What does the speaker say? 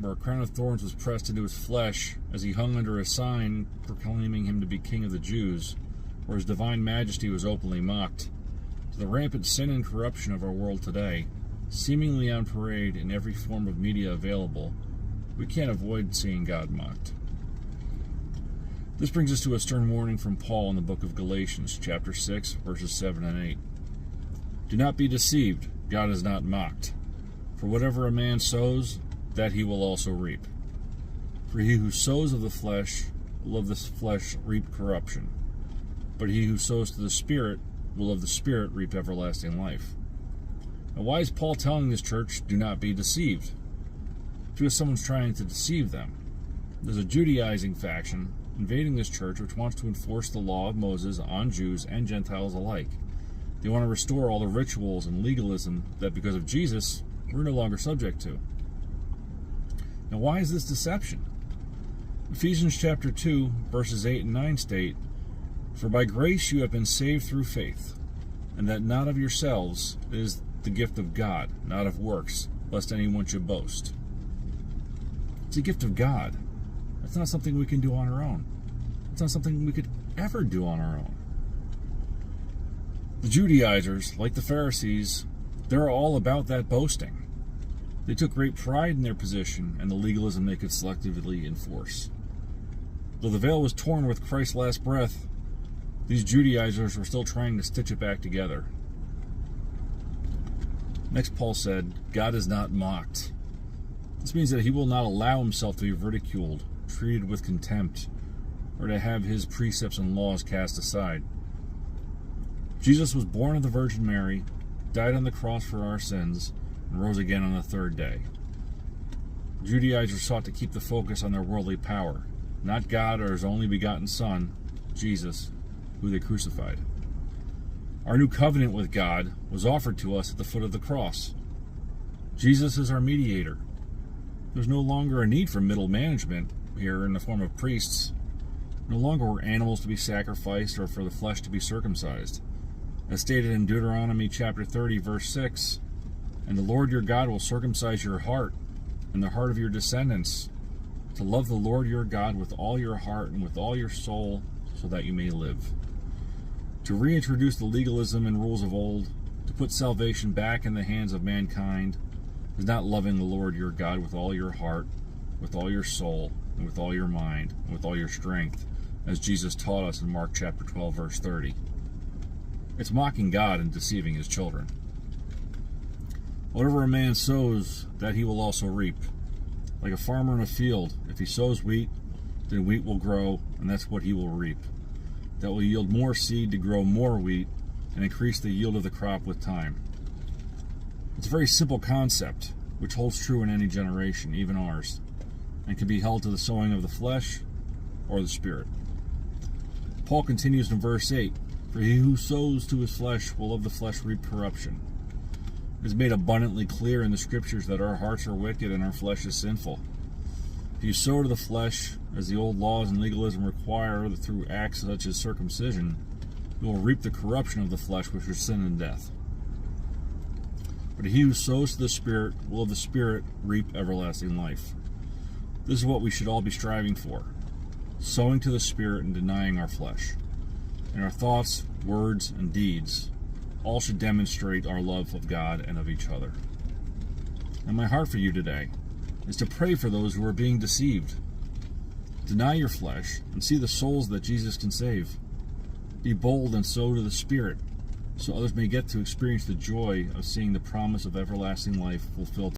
remember, a crown of thorns was pressed into his flesh as he hung under a sign proclaiming him to be King of the Jews, where his divine majesty was openly mocked. To the rampant sin and corruption of our world today, seemingly on parade in every form of media available, we can't avoid seeing God mocked. This brings us to a stern warning from Paul in the book of Galatians, chapter 6, verses 7 and 8. Do not be deceived, God is not mocked. For whatever a man sows, that he will also reap. For he who sows of the flesh will of the flesh reap corruption, but he who sows to the Spirit will of the Spirit reap everlasting life. Now, why is Paul telling this church, do not be deceived? Because someone's trying to deceive them. There's a Judaizing faction invading this church which wants to enforce the law of Moses on Jews and Gentiles alike. They want to restore all the rituals and legalism that because of Jesus, we're no longer subject to. Now, why is this deception? Ephesians chapter 2, verses 8 and 9 state, For by grace you have been saved through faith, and that not of yourselves, it is the gift of God, not of works, lest anyone should boast. It's a gift of God. It's not something we can do on our own. It's not something we could ever do on our own. The Judaizers, like the Pharisees, they're all about that boasting. They took great pride in their position and the legalism they could selectively enforce. Though the veil was torn with Christ's last breath, these Judaizers were still trying to stitch it back together. Next, Paul said, God is not mocked. This means that he will not allow himself to be ridiculed, treated with contempt, or to have his precepts and laws cast aside. Jesus was born of the Virgin Mary, died on the cross for our sins, and rose again on the third day. Judaizers sought to keep the focus on their worldly power, not God or his only begotten Son, Jesus, who they crucified. Our new covenant with God was offered to us at the foot of the cross. Jesus is our mediator. There's no longer a need for middle management here in the form of priests. No longer were animals to be sacrificed or for the flesh to be circumcised. As stated in Deuteronomy chapter 30, verse 6, And the Lord your God will circumcise your heart and the heart of your descendants, to love the Lord your God with all your heart and with all your soul, so that you may live. To reintroduce the legalism and rules of old, to put salvation back in the hands of mankind, is not loving the Lord your God with all your heart, with all your soul, and with all your mind, and with all your strength, as Jesus taught us in Mark chapter 12, verse 30. It's mocking God and deceiving his children. Whatever a man sows, that he will also reap. Like a farmer in a field, if he sows wheat, then wheat will grow, and that's what he will reap. That will yield more seed to grow more wheat and increase the yield of the crop with time. It's a very simple concept, which holds true in any generation, even ours, and can be held to the sowing of the flesh or the Spirit. Paul continues in verse 8, For he who sows to his flesh will of the flesh reap corruption. It is made abundantly clear in the Scriptures that our hearts are wicked and our flesh is sinful. If you sow to the flesh, as the old laws and legalism require through acts such as circumcision, you will reap the corruption of the flesh, which is sin and death. But he who sows to the Spirit will of the Spirit reap everlasting life. This is what we should all be striving for, sowing to the Spirit and denying our flesh. And our thoughts, words, and deeds all should demonstrate our love of God and of each other. And my heart for you today is to pray for those who are being deceived. Deny your flesh and see the souls that Jesus can save. Be bold and sow to the Spirit, so others may get to experience the joy of seeing the promise of everlasting life fulfilled.